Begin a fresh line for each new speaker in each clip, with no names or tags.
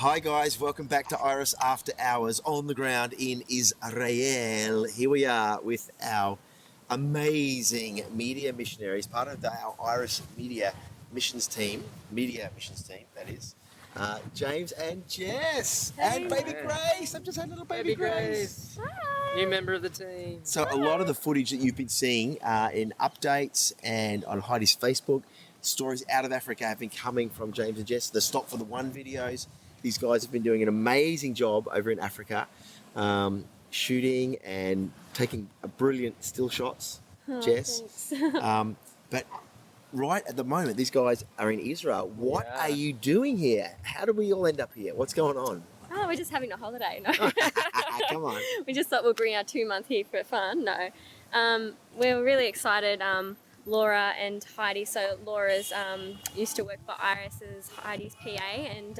Hi guys, welcome back to Iris After Hours on the ground in Israel. Here we are with our amazing media missionaries, part of our Irish media missions team, that is. James and Jess and baby Grace. I've just had little baby Grace.
Hi.
New member of the team.
So a lot of the footage that you've been seeing in updates and on Heidi's Facebook, stories out of Africa have been coming from James and Jess. The Stop for the One videos. These guys have been doing an amazing job over in Africa, shooting and taking brilliant still shots, Jess. But right at the moment, these guys are in Israel. What are you doing here? How did we all end up here? What's going on?
Oh, we're just having a holiday. No.
Come on.
We just thought we'll bring our 2 month here for fun. No. We're really excited. Laura and Heidi. So Laura's used to work for Iris as Heidi's PA, and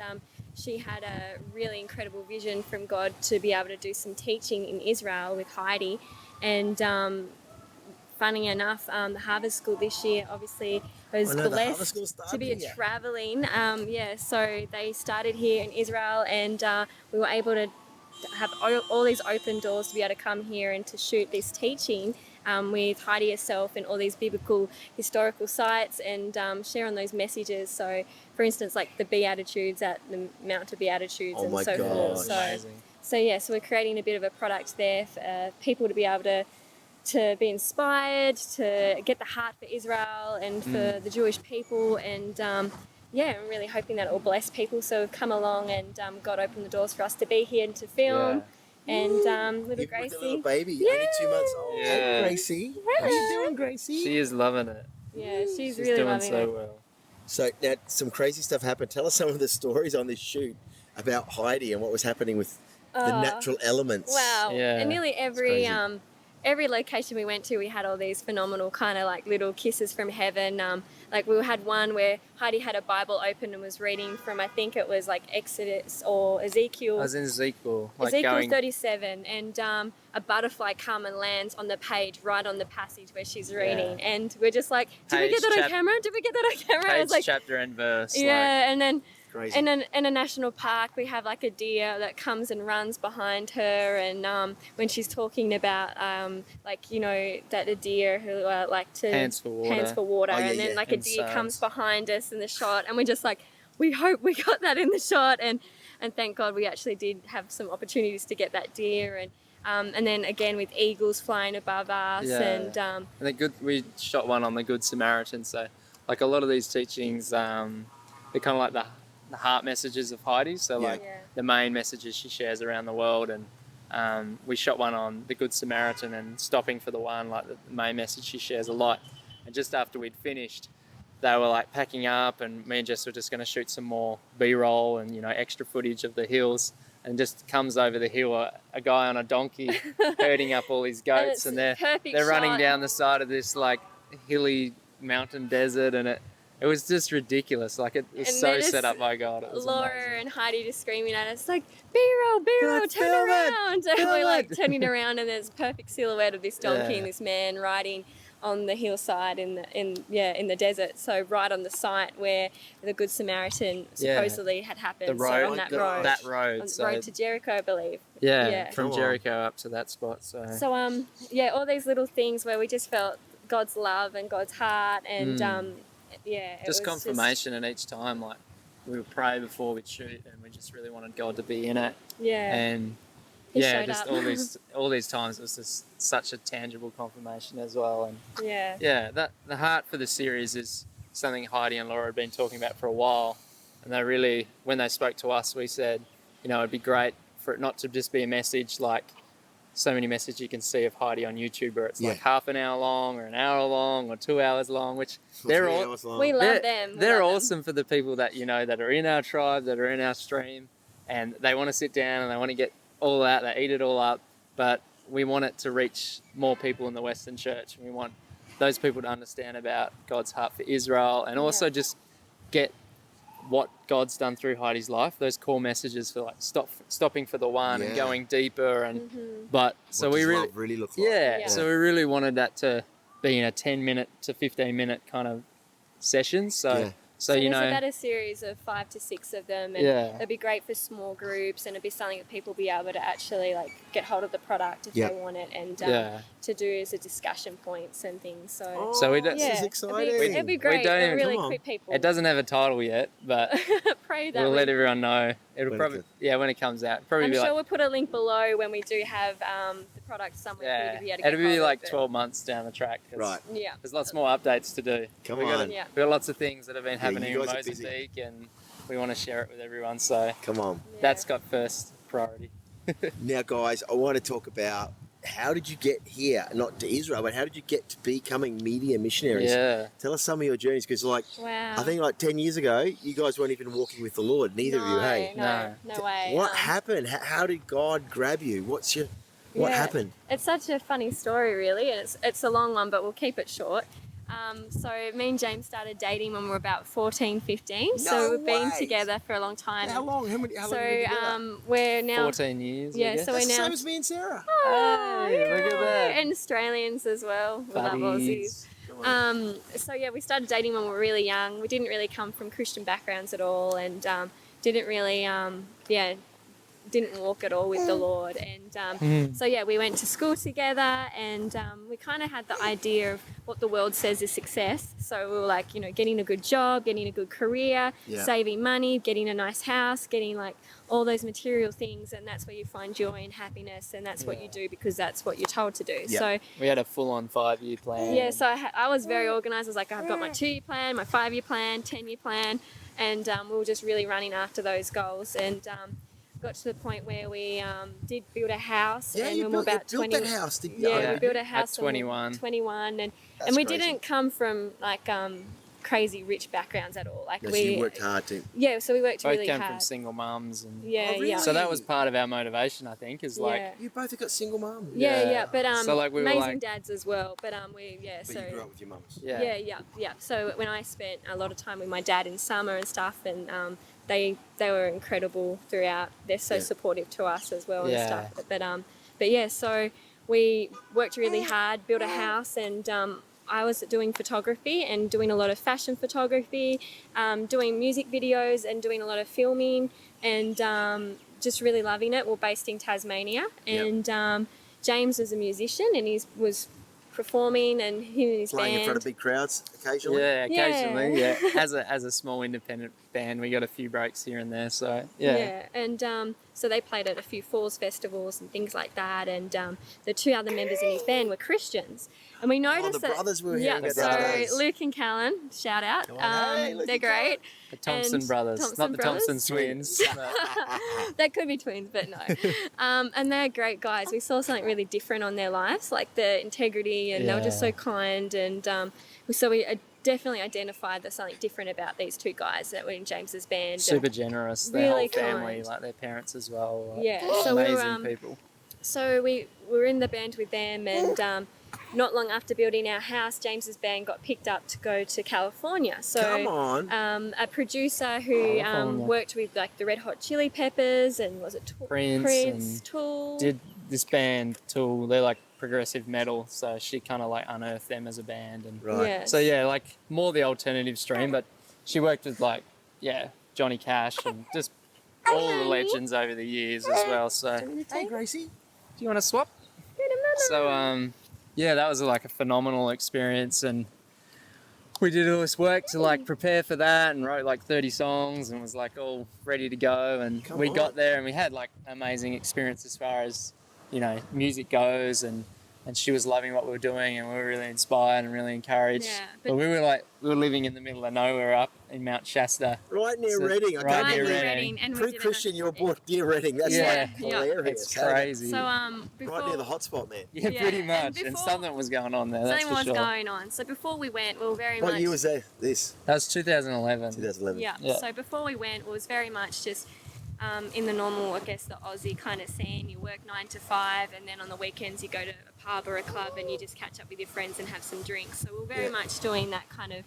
she had a really incredible vision from God to be able to do some teaching in Israel with Heidi. And funny enough, the Harvest School this year obviously was blessed to be traveling. So they started here in Israel, and we were able to have all these open doors to be able to come here and to shoot this teaching with Heidi herself and all these biblical historical sites, and share on those messages. So for instance, like the Beatitudes at the Mount of Beatitudes and so forth. So we're creating a bit of a product there for people to be able to be inspired, to get the heart for Israel and for the Jewish people, and I'm really hoping that it will bless people. So we've come along, and God opened the doors for us to be here and to film. And little Gracie,
with the little baby, only 2 months old.
Yeah.
Hey, Gracie, how you doing, Gracie?
She is loving it.
Yeah, she's really
doing
loving
so
it.
well.
So now some crazy stuff happened. Tell us some of the stories on this shoot about Heidi and what was happening with the natural elements.
Wow.
Yeah,
And nearly every location we went to, we had all these phenomenal kind of like little kisses from heaven. Like we had one where Heidi had a Bible open and was reading from, I think it was like Exodus or Ezekiel.
I was in Ezekiel.
Ezekiel 37, and a butterfly come and lands on the page right on the passage where she's reading. And we're just like, did we get that on camera? Did we get that on camera?
Page,
I was like,
chapter and verse.
Yeah, and then
Crazy.
in a national park, we have like a deer that comes and runs behind her, and when she's talking about that a deer who like to
Pants for water.
And then like a deer comes behind us in the shot, and we're just like, we hope we got that in the shot, and thank God we actually did have some opportunities to get that deer, and then again with eagles flying above us, and
we shot one on the Good Samaritan. So like a lot of these teachings, they're kind of like the heart messages of Heidi. So the main messages she shares around the world, and we shot one on the Good Samaritan and stopping for the one, like the main message she shares a lot. And just after we'd finished, they were like packing up, and me and Jess were just going to shoot some more B-roll and extra footage of the hills. And just comes over the hill a guy on a donkey herding up all these goats, and they're running down the side of this like hilly mountain desert, and it was just ridiculous. Like it was so set up by God. It was
Laura
amazing.
and Heidi just screaming at us like, B-roll, turn around. And we're like turning around, and there's a perfect silhouette of this donkey and this man riding on the hillside in the desert. So right on the site where the Good Samaritan supposedly had happened.
The road,
on that road. On the road to Jericho, I believe.
From Jericho up to that spot.
So all these little things where we just felt God's love and God's heart, and it was
confirmation. And each time, like, we would pray before we'd shoot, and we just really wanted God to be in it.
And
He showed up. all these times, it was just such a tangible confirmation as well. And that the heart for the series is something Heidi and Laura had been talking about for a while, and they really, when they spoke to us, we said, it'd be great for it not to just be a message like so many messages you can see of Heidi on YouTube, where it's like half an hour long or an hour long or 2 hours long, which
we love them.
They're awesome for the people that that are in our tribe, that are in our stream, and they want to sit down and they want to get all that, they eat it all up, but we want it to reach more people in the Western Church. We want those people to understand about God's heart for Israel, and also just get what God's done through Heidi's life, those core messages for like stopping for the one and going deeper, and so we really
look like.
So we really wanted that to be in a 10-minute to 15-minute kind of session. So So
there's
you know,
about a series of 5 to 6 of them, and it'd be great for small groups, and it'd be something that people be able to actually like get hold of the product if they want it, and to do as a discussion points and things. So
we don't. This is exciting.
It'd be great. It'd really equip people.
It doesn't have a title yet, but
pray that
we'll let everyone know. It'll
when
probably when it comes out. Probably
I'm
be
sure
like,
we'll put a link below when we do have the product somewhere for you to be able to get
it'll be
hold
like
of
12 months down the track.
Right.
Yeah.
There's lots more updates to do.
Come
We've
on.
got lots of things that have been happening
you
in
guys are busy.
Mozambique, and we want to share it with everyone. So
Come on.
that's got first priority.
Now, guys, I want to talk about how did you get here, not to Israel, but how did you get to becoming media missionaries?
Yeah.
Tell us some of your journeys, because I think like 10 years ago, you guys weren't even walking with the Lord, neither of you, hey?
No way.
What happened? How did God grab you? What happened?
It's such a funny story, really, and it's a long one, but we'll keep it short. So me and James started dating when we were about 14, 15. So we've been together for a long time.
How long? How long have you been together?
We're now
14 years.
Yeah, so we're
That's the
now
same as me and Sarah.
Hey, look at that.
And Australians as well. We love Aussies. We started dating when we were really young. We didn't really come from Christian backgrounds at all, and didn't really didn't walk at all with the Lord, and we went to school together, and we kind of had the idea of what the world says is success. So we were like, getting a good job, getting a good career, saving money, getting a nice house, getting like all those material things, and that's where you find joy and happiness, and that's what you do because that's what you're told to do. So
we had a full-on 5-year plan.
Yeah, so I was very organised. I was like, I've got my 2-year plan, my 5-year plan, 10-year plan, and we were just really running after those goals, and got to the point where we did build a house, and when we were about 20.
Built that house, didn't you?
Yeah, we built a house
at 21.
21, and
crazy.
we didn't come from like crazy rich backgrounds at all. Like
you worked hard too.
Yeah, so we worked
Both
really
came
hard.
from single mums, and
really?
so that was part of our motivation, I think, is like
You both have got single mums.
Yeah, but
so like we were
amazing dads as well. But
But you grew up with your mums.
Yeah. So when I spent a lot of time with my dad in summer and stuff, and they were incredible throughout. They're so supportive to us as well and stuff. But so we worked really hard, built a house, and I was doing photography and doing a lot of fashion photography, doing music videos and doing a lot of filming, and just really loving it. We're based in Tasmania, and James was a musician, and he was performing, and him and his
Playing
band.
in front of big crowds occasionally.
Yeah, occasionally. Yeah. As a small independent band, we got a few breaks here and there. So
and so they played at a few falls festivals and things like that, and the 2 other members in his band were Christians, and we noticed
the brothers we were hearing about
so
the other days.
Luke and Callan, shout out, they're great.
The Thompson brothers, not the Thompson twins.
They could be twins, but no. And they're great guys. We saw something really different on their lives, like the integrity, and they were just so kind, and so we definitely identified there's something different about these 2 guys that were in James's band.
Super generous. Their
really
whole family,
kind.
like their parents as well.
So
amazing people.
So we were in the band with them, and not long after building our house, James's band got picked up to go to California. So
Come on.
a producer who worked with like the Red Hot Chili Peppers, and was it Prince, Tool?
Did this band Tool? They're like progressive metal, so she kind of like unearthed them as a band, and so like more the alternative stream, but she worked with like Johnny Cash and just all the legends over the years as well. So
Hey, Gracie.
do you want to swap? So that was like a phenomenal experience, and we did all this work to like prepare for that, and wrote like 30 songs, and was like all ready to go, and we got there, and we had like amazing experience as far as music goes, and she was loving what we were doing, and we were really inspired and really encouraged. But we were living in the middle of nowhere up in Mount Shasta.
Right near Reading.
Right near Reading.
And
Pre-Christian, you're born near Reading. That's hilarious.
It's crazy.
So
right near the hotspot, man.
Yeah, pretty much. And something was going on there.
Something was going on. So before we went, we were very much.
What year was that? This?
That was 2011.
2011.
Yeah. So before we went, it was very much just in the normal, I guess, the Aussie kind of scene. You work 9 to 5, and then on the weekends you go to a pub or a club, and you just catch up with your friends and have some drinks. So we're very much doing that kind of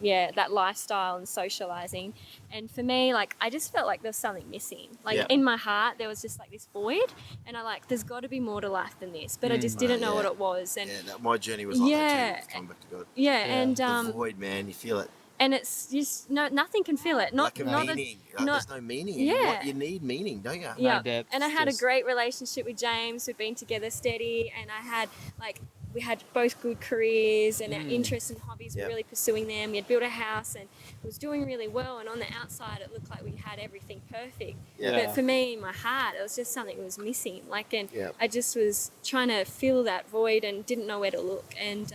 that lifestyle and socializing. And for me, like, I just felt like there was something missing. Like in my heart, there was just like this void, and there's got to be more to life than this. But I just didn't know what it was. And
my journey was like that too. Coming back to God.
And
the void, man, you feel it.
and it's just nothing can fill it.
Lack of meaning. There's no meaning.
Yeah.
You need meaning, don't you?
Yeah.
No depth,
And I had a
just-
great relationship with James. We'd been together steady, and we had both good careers, and our interests and hobbies were really pursuing them. We had built a house and it was doing really well, and on the outside it looked like we had everything perfect.
Yeah.
But for me, in my heart, it was just something that was missing.
Yeah.
I just was trying to fill that void and didn't know where to look. And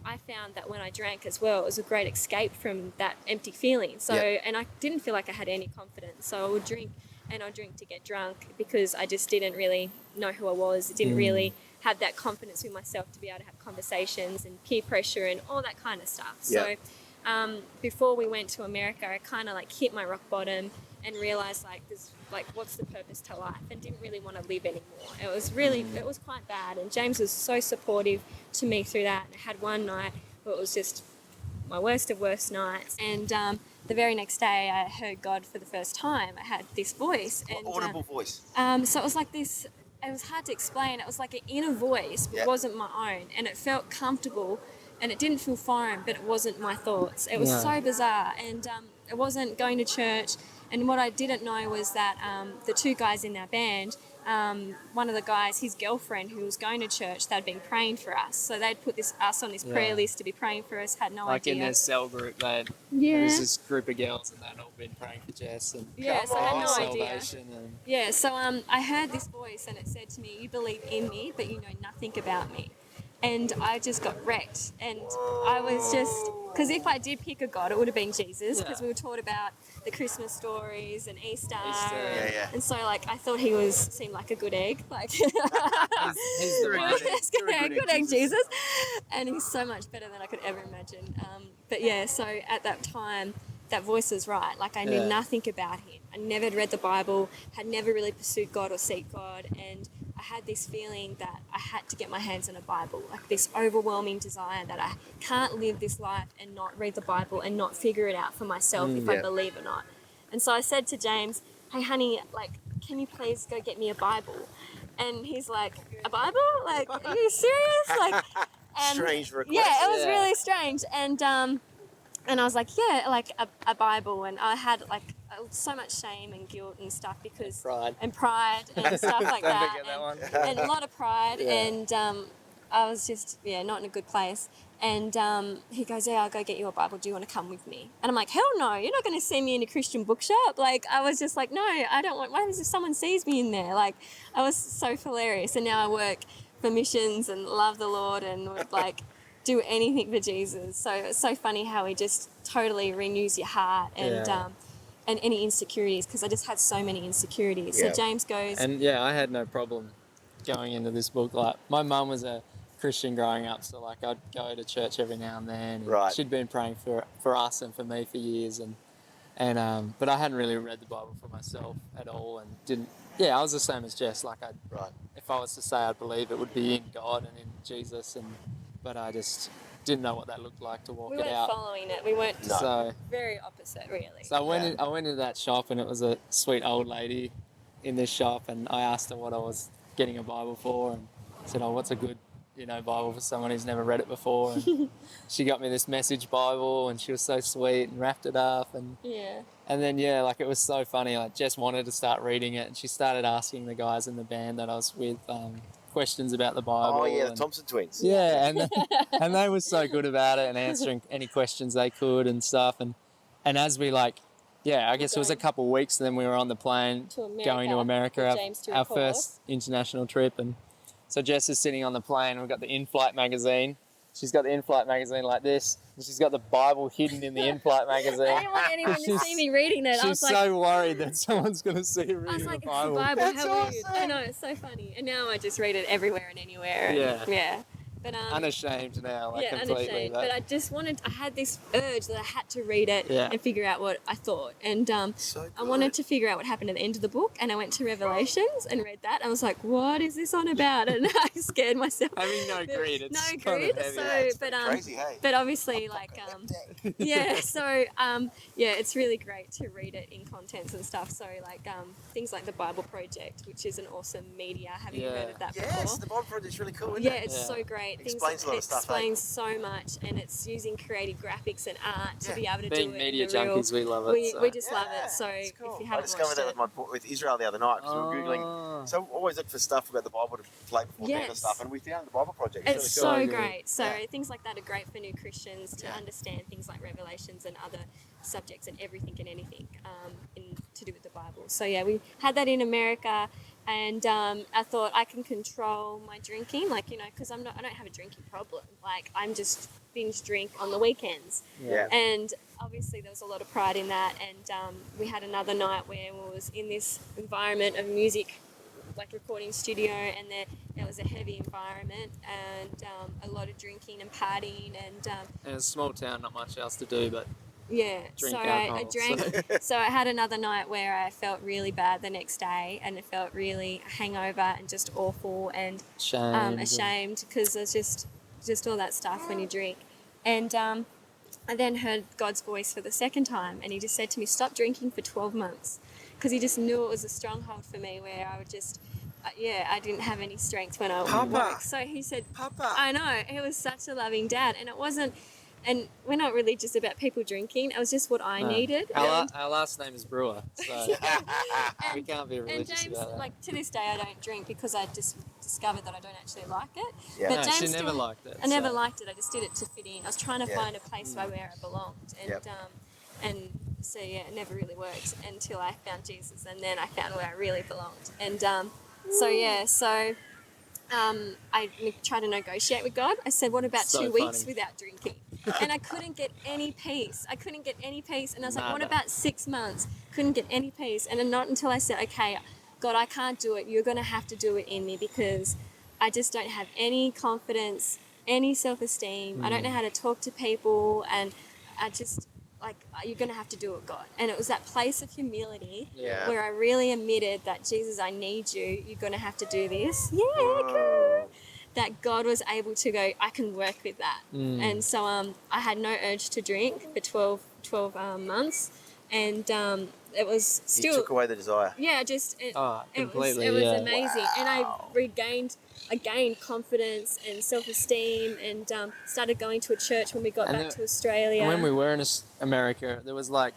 I found that when I drank as well, it was a great escape from that empty feeling. So, and I didn't feel like I had any confidence. So I would drink, and I'd drink to get drunk because I just didn't really know who I was. I didn't really have that confidence with myself to be able to have conversations and peer pressure and all that kind of stuff.
Yeah.
So before we went to America, I kind of hit my rock bottom and realised what's the purpose to life, and didn't really want to live anymore. It was quite bad, and James was so supportive to me through that. I had one night where it was just my worst of worst nights, and the very next day I heard God for the first time. I had this voice, and
audible voice.
so it was like this. It was hard to explain. It was like an inner voice, but it wasn't my own, and it felt comfortable, and it didn't feel foreign, but it wasn't my thoughts. It was so bizarre, and it wasn't going to church. And what I didn't know was that the two guys in our band, one of the guys, his girlfriend who was going to church, they'd been praying for us. So they'd put us on this prayer list to be praying for us, had no idea.
In their cell group, there was this group of girls and they'd all been praying for Jess. And
so I had no idea.
And
So I heard this voice and it said to me, "You believe in me, but you know nothing about me." And I just got wrecked. And I was just, because if I did pick a God, it would have been Jesus, because we were taught about the Christmas stories and Easter. And so I thought he seemed like a good egg.
he's the
good egg, Jesus. And he's so much better than I could ever imagine. So at that time, that voice was right. I knew nothing about him. I never had read the Bible, had never really pursued God or seek God, and I had this feeling that I had to get my hands on a Bible, this overwhelming desire that I can't live this life and not read the Bible and not figure it out for myself if I believe or not. And so I said to James, "Hey, honey, can you please go get me a Bible?" And he's like, "A Bible? Are you serious?"
Strange request.
Yeah, it was really strange. And I was like, yeah, a Bible. And I had so much shame and guilt and stuff because pride and stuff like that. And a lot of pride. And I was just not in a good place. And he goes, "Yeah, I'll go get you a Bible. Do you want to come with me?" And I'm like, "Hell no, you're not going to see me in a Christian bookshop." I was just like, "No, I don't want. What happens if someone sees me in there?" I was so hilarious. And now I work for missions and love the Lord and would do anything for Jesus. So it's so funny how he just totally renews your heart and any insecurities, because I just had so many insecurities. So James goes...
And I had no problem going into this book. My mum was a Christian growing up, so I'd go to church every now and then. And she'd been praying for us and for me for years, but I hadn't really read the Bible for myself at all, and didn't. I was the same as Jess. If I was to say I'd believe, it would be in God and in Jesus, but I just didn't know what that looked like to walk it out.
We weren't following it. We weren't.
So
very opposite, really.
So I went into that shop, and it was a sweet old lady in this shop, and I asked her what I was getting a Bible for, and said, "Oh, what's a good Bible for someone who's never read it before?" And she got me this Message Bible, and she was so sweet and wrapped it up, and then it was so funny. Jess wanted to start reading it, and she started asking the guys in the band that I was with questions about the Bible.
Oh yeah, the Thompson twins.
Yeah, and they were so good about it and answering any questions they could and stuff. And as we I guess it was a couple of weeks, and then we were on the plane going to America, our first international trip. And so Jess is sitting on the plane. We've got the in-flight magazine. She's got the in-flight magazine like this, and she's got the Bible hidden in the in-flight magazine.
I didn't want anyone to see me reading it.
She's so worried that someone's going to see her reading the Bible.
It's the Bible. How weird. I know, it's so funny. And now I just read it everywhere and anywhere. And, But,
unashamed now, completely.
Unashamed. But I had this urge that I had to read it and figure out what I thought. And I wanted to figure out what happened at the end of the book. And I went to Revelations and read that. I was like, what is this on about? And I scared myself.
Having no greed. It's
no greed.
Crazy, hey?
But obviously, it's really great to read it in contents and stuff. So, things like the Bible Project, which is an awesome media. Have you heard of that before?
Yes, the Bible Project's really cool, isn't it?
It's so great. great.
Explains a lot
It
of stuff,
explains so much, and it's using creative graphics and art to be able to
Being
do it.
media
in the real,
junkies, we love it.
we just love it. So
it's cool.
if you
I
haven't
discovered
watched
that with Israel the other night because we were googling. So always look for stuff about the Bible to play before bed and stuff, and we found the Bible Project.
It's
really
so great. So
Yeah.
things like that are great for new Christians to understand things like Revelations and other subjects and everything and anything to do with the Bible. So yeah, we had that in America, and I thought I can control my drinking, like, you know, because I don't have a drinking problem. Like, I'm just binge drink on the weekends.
Yeah.
And obviously there was a lot of pride in that, and we had another night where we was in this environment of music, like recording studio, and there was a heavy environment and a lot of drinking and partying, and
it's a small town, not much else to do, but
yeah,
drink
so
alcohol,
I drank. So I had another night where I felt really bad the next day, and it felt really hangover and just awful and ashamed because there's just all that stuff when you drink. And I then heard God's voice for the second time, and he just said to me, stop drinking for 12 months, because he just knew it was a stronghold for me where I would just, I didn't have any strength when I would work. So he said,
Papa.
I know, he was such a loving dad, and it wasn't, and we're not religious about people drinking, it was just what I needed.
Our last name is Brewer, so we can't be religious
and James,
about that.
like, to this day I don't drink because I just discovered that I don't actually like it.
Yeah.
But
No,
James
she never
still,
liked it.
I never liked it, I just did it to fit in. I was trying to
Yeah.
find a place where I belonged, and so yeah, it never really worked until I found Jesus, and then I found where I really belonged. And I tried to negotiate with God. I said, what about
So
2 weeks
funny.
without drinking? And I couldn't get any peace. And I was like, what
Nada.
about 6 months? Couldn't get any peace. And then not until I said, okay, God, I can't do it. You're going to have to do it in me, because I just don't have any confidence, any self-esteem. I don't know how to talk to people. And I just, like, you're going to have to do it, God. And it was that place of humility
Yeah.
where I really admitted that, Jesus, I need you. You're going to have to do this. Yeah,
Oh.
that God was able to go, I can work with that. And so I had no urge to drink for 12 months. And it was
He
still...
took away the desire.
Yeah, just...
Completely,
it was
yeah.
amazing.
Wow.
And I gained confidence and self-esteem, and started going to a church when we got back to Australia.
When we were in America, there was like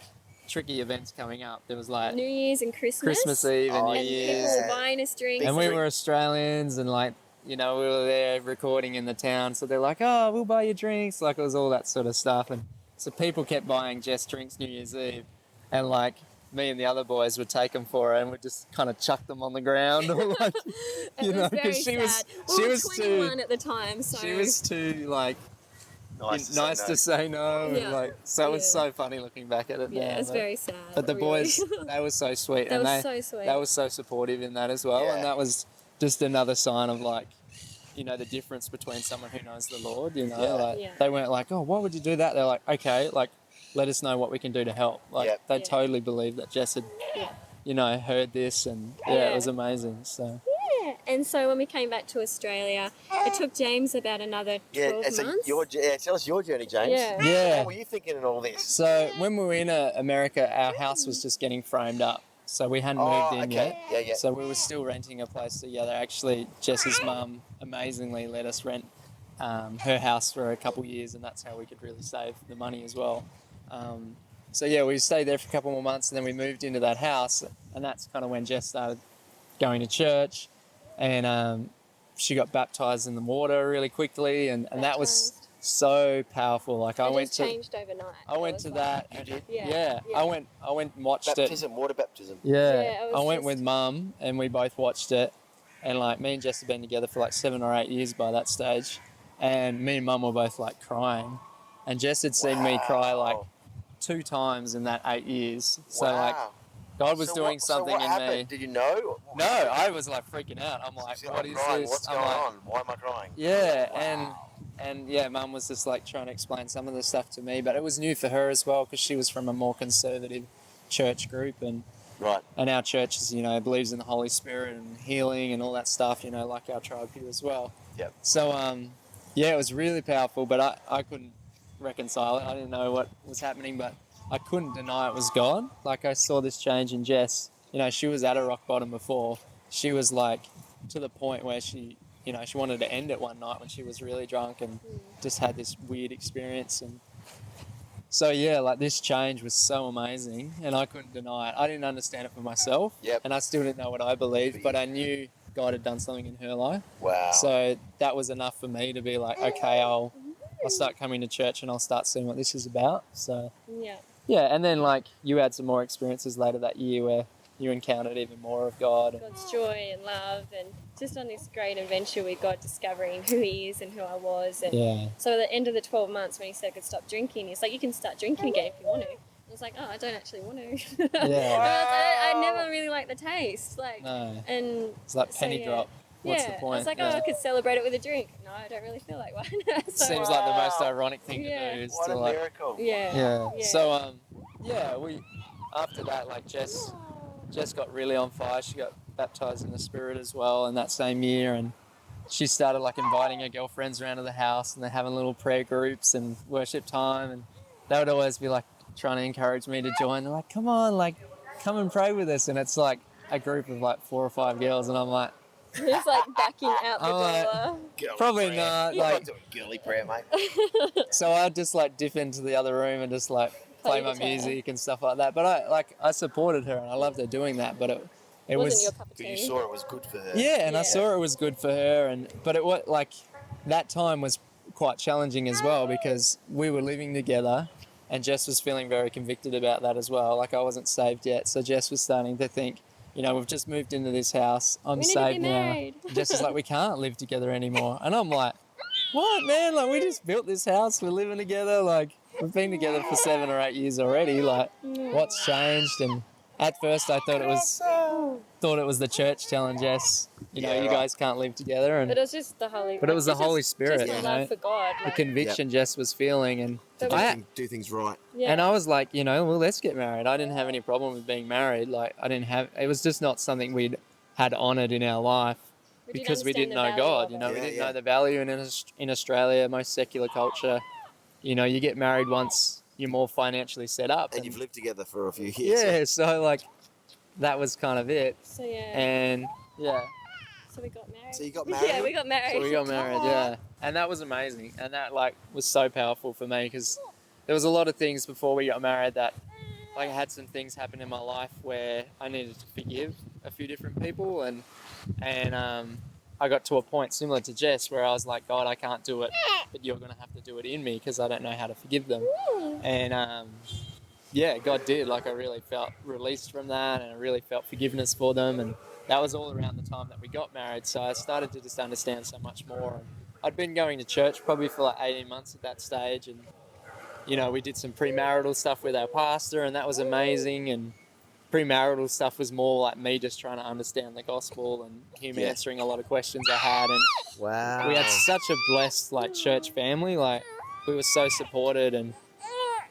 tricky events coming up. There was like
New Year's and
Christmas Eve and New
and
Year's.
people were buying us drinks.
And we were Australians, and like, you know, we were there recording in the town, so they're like, oh, we'll buy you drinks. Like, it was all that sort of stuff. And so people kept buying Jess drinks New Year's Eve, and like, me and the other boys would take them for her, and we'd just kind of chuck them on the ground, or like, you know, because she was
21 at the time, so
she was too like nice to say no,
Yeah.
and like, so it was so funny looking back at it.
yeah,
now,
it's very sad.
But the
really.
boys, they were so sweet,
They
and
were so sweet.
they were so supportive in that as well,
Yeah.
and that was just another sign of like, you know, the difference between someone who knows the Lord. You know, like they weren't like, oh, why would you do that? They're like, okay, like, let us know what we can do to help. Like they totally believed that Jess had, you know, heard this, and it was amazing. So.
Yeah, and so when we came back to Australia, it took James about another 12
and so
months.
tell us your journey, James.
Yeah.
What were you thinking in all this?
So when we were in America, our house was just getting framed up. So we hadn't moved in yet.
Yeah.
So we were still renting a place together. Actually, Jess's mum amazingly let us rent her house for a couple of years, and that's how we could really save the money as well. So yeah, we stayed there for a couple more months, and then we moved into that house, and that's kind of when Jess started going to church, and she got baptized in the water really quickly, and that was so powerful. Like I went to
changed overnight.
I went to that.
Yeah.
I went and watched
Baptism, water baptism.
it. Yeah,
it was
I went
just-
with Mum, and we both watched it, and like me and Jess had been together for like 7 or 8 years by that stage, and me and Mum were both like crying, and Jess had seen me cry like 2 times in that 8 years. So like God was doing something
what
in
happened?
me.
Did you know?
No, I was like freaking out. I'm like,
So
what
I'm
is
crying.
this?
What's
I'm
going
like,
on? Why am I crying?
yeah, and yeah, Mum was just like trying to explain some of the stuff to me, but it was new for her as well because she was from a more conservative church group, and our church is, you know, believes in the Holy Spirit and healing and all that stuff, you know, like our tribe here as well.
Yep.
So yeah, it was really powerful, but I couldn't reconcile it. I didn't know what was happening, but I couldn't deny it was God. Like I saw this change in Jess. You know, she was at a rock bottom before. She was like to the point where she she wanted to end it one night when she was really drunk and just had this weird experience. And so, yeah, like this change was so amazing and I couldn't deny it. I didn't understand it for myself and I still didn't know what I believed, but I knew God had done something in her life.
Wow.
So that was enough for me to be like, okay, I'll start coming to church and I'll start seeing what this is about. So, yeah, and then like you had some more experiences later that year where you encountered even more of God.
God's joy and love, and just on this great adventure with God, discovering who He is and who I was. And so at the end of the 12 months when He said I could stop drinking, He's like, you can start drinking again if you want to. I was like, oh, I don't actually want to. I never really liked the taste. And
it's like penny drop. What's the point?
I was like, I could celebrate it with a drink. No, I don't really feel like one. So,
seems like the most ironic thing to do. Is
what
to
a
like,
miracle.
Yeah. So, we after that, like Jess got really on fire. She got baptized in the Spirit as well in that same year, and she started like inviting her girlfriends around to the house, and they're having little prayer groups and worship time, and they would always be like trying to encourage me to join. They're like, come on, like come and pray with us. And it's like a group of like 4 or 5 girls, and I'm like,
who's like backing out the door?
Girly
probably
prayer.
not.
You're
like,
not doing girly prayer, mate.
so I'd just like dip into the other room and just like play my music and stuff like that. But I supported her and I loved her doing that. But it
wasn't your cup of tea.
You saw it was good for her.
Yeah, and I saw it was good for her. But it was like that time was quite challenging as well because we were living together, and Jess was feeling very convicted about that as well. Like I wasn't saved yet, so Jess was starting to think, we've just moved into this house. I'm saved now. Jess is like, we can't live together anymore. And I'm like, what, man? Like, we just built this house. We're living together. Like, we've been together for 7 or 8 years already. Like, what's changed? And at first, I thought it was the church telling Jess, you guys can't live together. And
but it was just the Holy.
But it was the Holy Spirit.
Just the love for God.
The conviction Jess was feeling, and
do things right.
Yeah.
And I was like, well, let's get married. I didn't have any problem with being married. Like, it was just not something we'd had honoured in our life because we didn't know God. We didn't know the value in Australia, most secular culture. You get married once you're more financially set up.
And you've lived together for a few years.
Yeah, so like, that was kind of it.
So yeah.
And
So we got married.
So you got married?
Yeah, we got married.
So we got married, yeah. And that was amazing. And that like was so powerful for me because there was a lot of things before we got married that like I had some things happen in my life where I needed to forgive a few different people and I got to a point similar to Jess where I was like, God, I can't do it, but you're going to have to do it in me because I don't know how to forgive them. And God did. Like I really felt released from that and I really felt forgiveness for them. And that was all around the time that we got married. So I started to just understand so much more. And I'd been going to church probably for like 18 months at that stage. And, we did some premarital stuff with our pastor and that was amazing. And premarital stuff was more like me just trying to understand the gospel and him answering a lot of questions I had. And we had such a blessed like church family. Like we were so supported and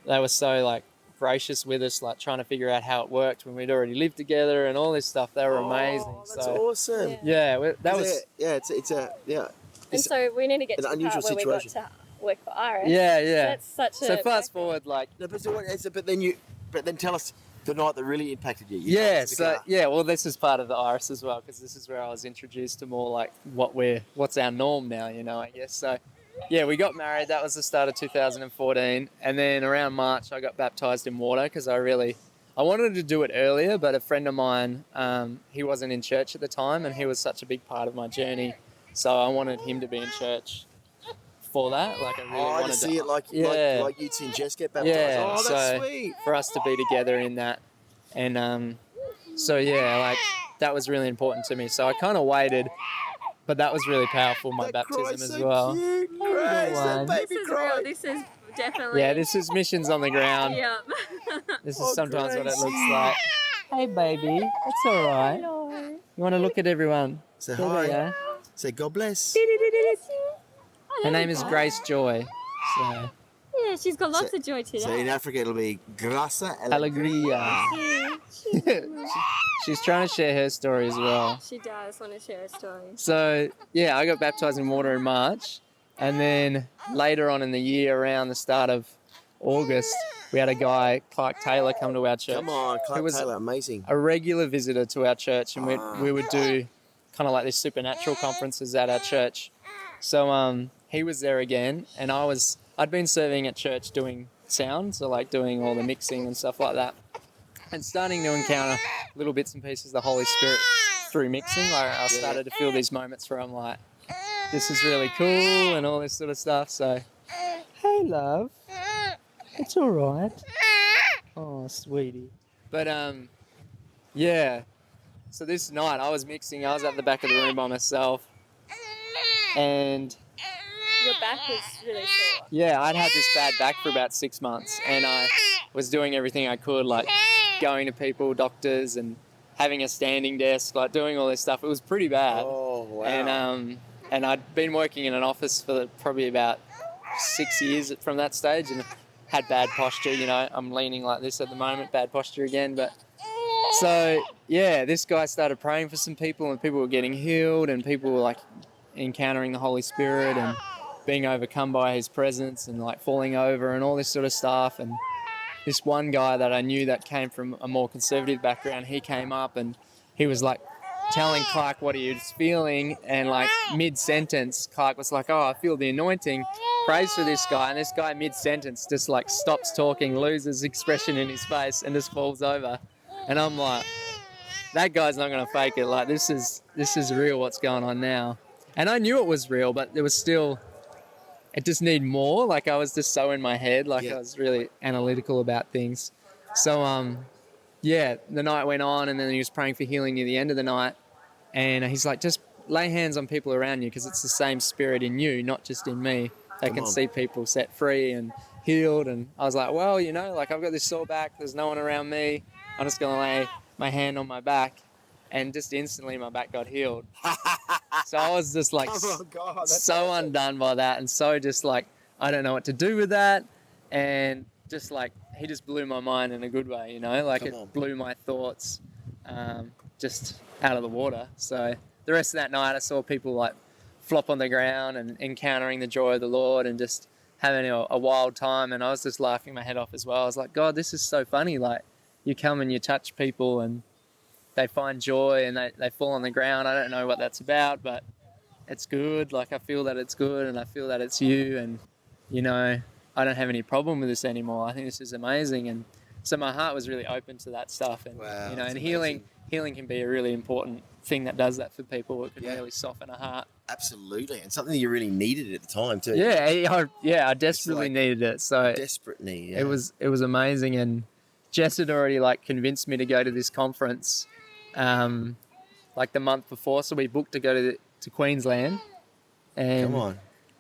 they were so like gracious with us, like trying to figure out how it worked when we'd already lived together and all this stuff. They were amazing.
That's awesome.
And so we need to get to the
unusual
part where
situation.
we got to work for Iris.
Yeah.
That's such a.
So fast forward, like.
No, but then tell us the night that really impacted you.
Well, this is part of the Iris as well because this is where I was introduced to more like what's our norm now, I guess. So. Yeah, we got married. That was the start of 2014. And then around March, I got baptized in water because I wanted to do it earlier, but a friend of mine, he wasn't in church at the time and he was such a big part of my journey. So I wanted him to be in church for that. Like I really wanted
to see it like you'd seen Jess get baptized.
Yeah,
oh, that's sweet.
For us to be together in that. And that was really important to me. So I kind of waited. But that was really powerful, my baptism as well.
Cute. Baby cry.
This is definitely.
Yeah, this is missions on the ground.
Yeah.
This is sometimes what it looks like. Hey, baby. It's all right.
Hello.
You want to look at everyone?
Say hi. Say God bless.
Her name is Grace Joy. So.
Yeah, she's got lots of joy today.
So in Africa it'll be Grasa
Alegria. She's trying to share her story as well.
She does want to share a story.
So, I got baptized in water in March. And then later on in the year, around the start of August, we had a guy, Clark Taylor, come to our church.
Come on, Clark Taylor, amazing.
A regular visitor to our church. And we would do kind of like these supernatural conferences at our church. So he was there again, and I'd been serving at church doing sound, so like doing all the mixing and stuff like that, and starting to encounter little bits and pieces of the Holy Spirit through mixing. Like I started to feel these moments where I'm like, this is really cool and all this sort of stuff. So, hey love, it's all right. Oh, sweetie. But yeah. So this night I was mixing. I was at the back of the room by myself, and
Your back was really sore.
yeah, I'd had this bad back for about 6 months, and I was doing everything I could, like going to people, doctors, and having a standing desk, like doing all this stuff. It was pretty bad.
Oh, wow.
And I'd been working in an office for probably about 6 years from that stage, and had bad posture. You know, I'm leaning like this at the moment, bad posture again. But so yeah, this guy started praying for some people, and people were getting healed, and people were like encountering the Holy Spirit and being overcome by his presence, and like falling over and all this sort of stuff. And this one guy that I knew that came from a more conservative background, he came up and he was like telling Clark what he was feeling, and like mid-sentence Clark was like, oh, I feel the anointing, prays for this guy, and this guy mid-sentence just like stops talking, loses expression in his face, and just falls over. And I'm like, that guy's not going to fake it. Like this is real, what's going on now. And I knew it was real, but there was still, it just needed more. Like I was just so in my head, like I was really analytical about things. So yeah, the night went on, and then he was praying for healing near the end of the night, and he's like, just lay hands on people around you, because it's the same Spirit in you, not just in me. They can see people set free and healed. And I was like, well, you know, like I've got this sore back, there's no one around me, I'm just going to lay my hand on my back, and just instantly my back got healed. So I was just like so undone by that, and so just like, I don't know what to do with that. And just like, he just blew my mind in a good way, you know, like blew my thoughts just out of the water. So the rest of that night I saw people like flop on the ground and encountering the joy of the Lord and just having a wild time. And I was just laughing my head off as well. I was like, God, this is so funny. Like you come and you touch people and they find joy and they fall on the ground. I don't know what that's about, but it's good. Like I feel that it's good, and I feel that it's you, and you know, I don't have any problem with this anymore. I think this is amazing. And so my heart was really open to that stuff. And you know, and healing can be a really important thing that does that for people. It can really soften a heart.
Absolutely, and something you really needed at the time too.
I desperately needed it. So
desperate need.
It was amazing. And Jess had already like convinced me to go to this conference like the month before, so we booked to go to Queensland. And
come on.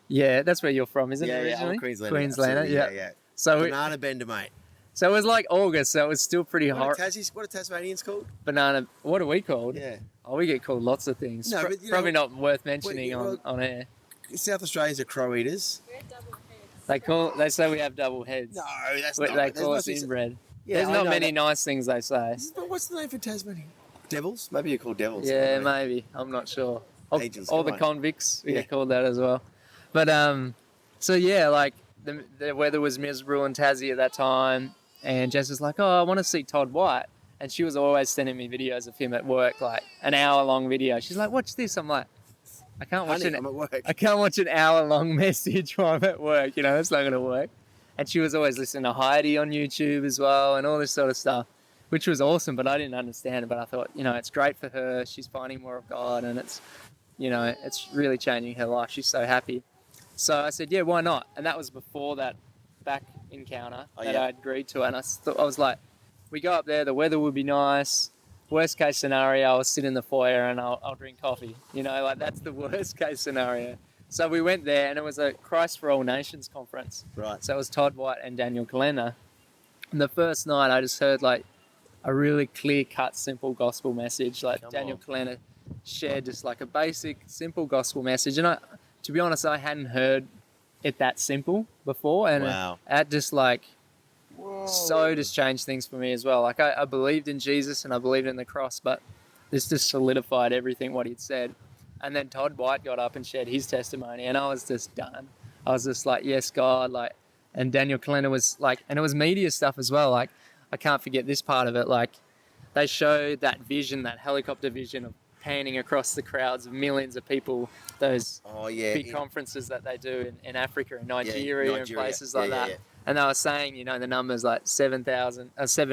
Yeah, that's where you're from, isn't it?
Yeah, I'm a
Queenslander.
Yeah.
So
banana bender, mate.
So it was like August, so it was still pretty hot.
What are Tasmanians called?
Banana. What are we called?
Yeah.
Oh, we get called lots of things.
No, but,
probably not worth mentioning on air.
South Australians are crow eaters.
We have double heads.
They say we have double heads.
No, that's not.
They call us inbred.
Yeah,
there's not many nice things they say.
But what's the name for Tasmania? Devils? Maybe you're called devils.
Yeah, maybe. I'm not sure.
Angels,
all the convicts, we get called that as well. But so yeah, like the weather was miserable in Tassie at that time, and Jess was like, "Oh, I want to see Todd White," and she was always sending me videos of him at work, like an hour-long video. She's like, "Watch this." I'm like, I can't watch
I'm at work.
I can't watch an hour-long message while I'm at work. You know, that's not going to work. And she was always listening to Heidi on YouTube as well, and all this sort of stuff, which was awesome. But I didn't understand it. But I thought, you know, it's great for her. She's finding more of God, and it's, you know, it's really changing her life. She's so happy. So I said, yeah, why not? And that was before that back encounter that I agreed to. And I was like, we go up there, the weather would be nice. Worst case scenario, I'll sit in the foyer and I'll drink coffee. You know, like that's the worst case scenario. So we went there, and it was a Christ for All Nations conference.
Right.
So it was Todd White and Daniel Kalender. And the first night I just heard like a really clear-cut, simple gospel message. Like Daniel Kalender shared just like a basic, simple gospel message. And to be honest, I hadn't heard it that simple before. And it just like so just changed things for me as well. Like I believed in Jesus and I believed in the cross, but this just solidified everything what he'd said. And then Todd White got up and shared his testimony, and I was just done. I was just like, yes, God. Like, and Daniel Kalender was like, and it was media stuff as well. Like, I can't forget this part of it. Like, they showed that vision, that helicopter vision of panning across the crowds of millions of people, those big
in
conferences that they do in Africa and Nigeria and places like
yeah,
that. And they were saying, you know, the numbers like 7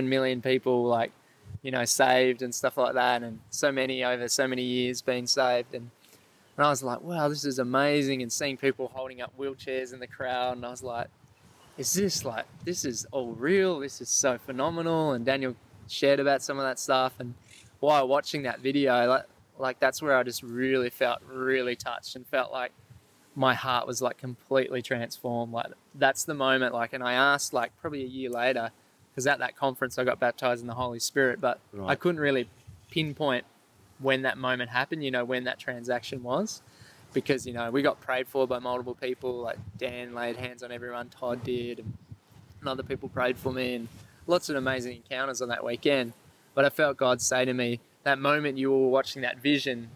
million people, like, you know, saved and stuff like that, and so many over so many years being saved. And I was like, wow, this is amazing. And seeing people holding up wheelchairs in the crowd, and I was like, this is all real? This is so phenomenal. And Daniel shared about some of that stuff, and while watching that video, like that's where I just really felt really touched and felt like my heart was like completely transformed. Like that's the moment. Like, and I asked like probably a year later, because at that conference I got baptized in the Holy Spirit, but I couldn't really pinpoint when that moment happened, you know, when that transaction was, because, you know, we got prayed for by multiple people. Like Dan laid hands on everyone, Todd did, and other people prayed for me, and lots of amazing encounters on that weekend. But I felt God say to me, that moment you were watching that vision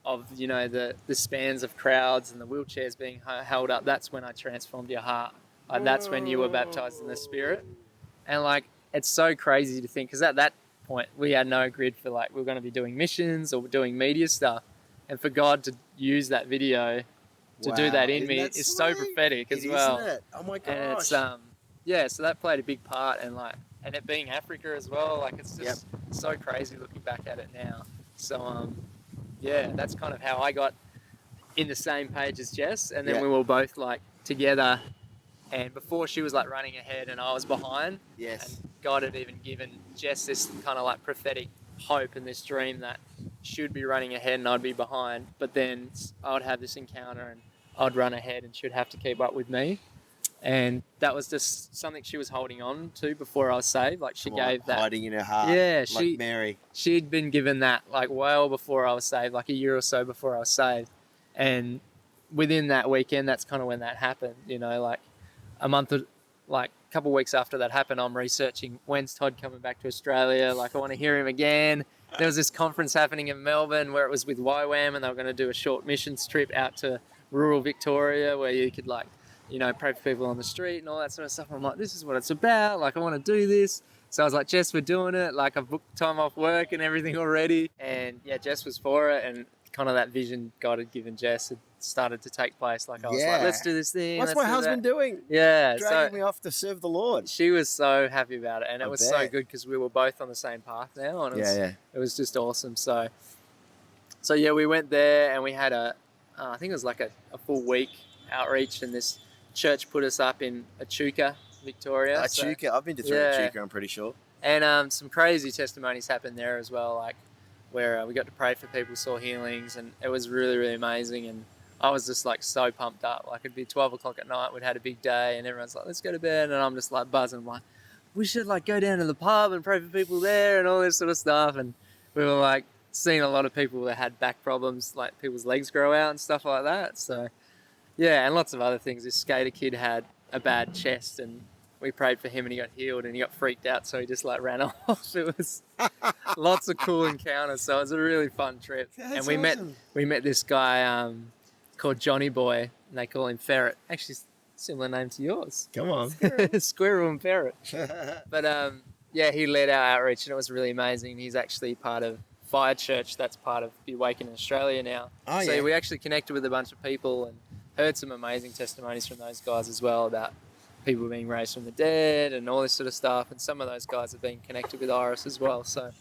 of, you know, the spans of crowds and the wheelchairs being held up, that's when I transformed your heart. Like, that's when you were baptized in the Spirit. And like, it's so crazy to think, because at that point we had no grid for like, we're going to be doing missions or doing media stuff. And for God to use that video to do that in me is so prophetic as well.
Isn't it? Oh my gosh.
And it's, so that played a big part, and like, and it being Africa as well, like it's just so crazy looking back at it now. So that's kind of how I got in the same page as Jess, and then we were both like together, and before she was like running ahead and I was behind.
Yes.
And God had even given Jess this kind of like prophetic hope and this dream that she would be running ahead and I'd be behind, but then I would have this encounter and I'd run ahead and she would have to keep up with me. And that was just something she was holding on to before I was saved. Like she gave that,
hiding in her heart.
Yeah,
like Mary.
She'd been given that like well before I was saved, like a year or so before I was saved. And within that weekend, that's kind of when that happened. You know, like a couple of weeks after that happened, I'm researching when's Todd coming back to Australia. Like I want to hear him again. There was this conference happening in Melbourne where it was with YWAM, and they were going to do a short missions trip out to rural Victoria where you could like, you know, pray for people on the street and all that sort of stuff. I'm like, this is what it's about. Like, I want to do this. So I was like, Jess, we're doing it. Like, I've booked time off work and everything already. And yeah, Jess was for it. And kind of that vision God had given Jess had started to take place. Like, I was like, let's do this thing.
What's my husband doing?
Yeah.
Dragging me off to serve the Lord.
She was so happy about it. And it was so good because we were both on the same path now. And it was just awesome. So yeah, we went there and we had I think it was like a full week outreach, and this church put us up in Echuca, Victoria.
Echuca, I've been to Echuca, I'm pretty sure.
And some crazy testimonies happened there as well, like where we got to pray for people, saw healings, and it was really, really amazing. And I was just like so pumped up. Like it'd be 12 o'clock at night, we'd had a big day, and everyone's like, let's go to bed. And I'm just like buzzing, I'm like, we should like go down to the pub and pray for people there and all this sort of stuff. And we were like seeing a lot of people that had back problems, like people's legs grow out and stuff like that. So yeah, and lots of other things. This skater kid had a bad chest, and we prayed for him and he got healed, and he got freaked out, so he just like ran off. It was lots of cool encounters. So it was a really fun trip.
That's
and
awesome.
we met this guy called Johnny Boy, and they call him Ferret. Actually, similar name to yours.
Come on.
Squirrel and Ferret. But yeah, he led our outreach, and it was really amazing. He's actually part of Fire Church, that's part of Be Awakened in Australia now. So we actually connected with a bunch of people and heard some amazing testimonies from those guys as well about people being raised from the dead and all this sort of stuff. And some of those guys have been connected with Iris as well. So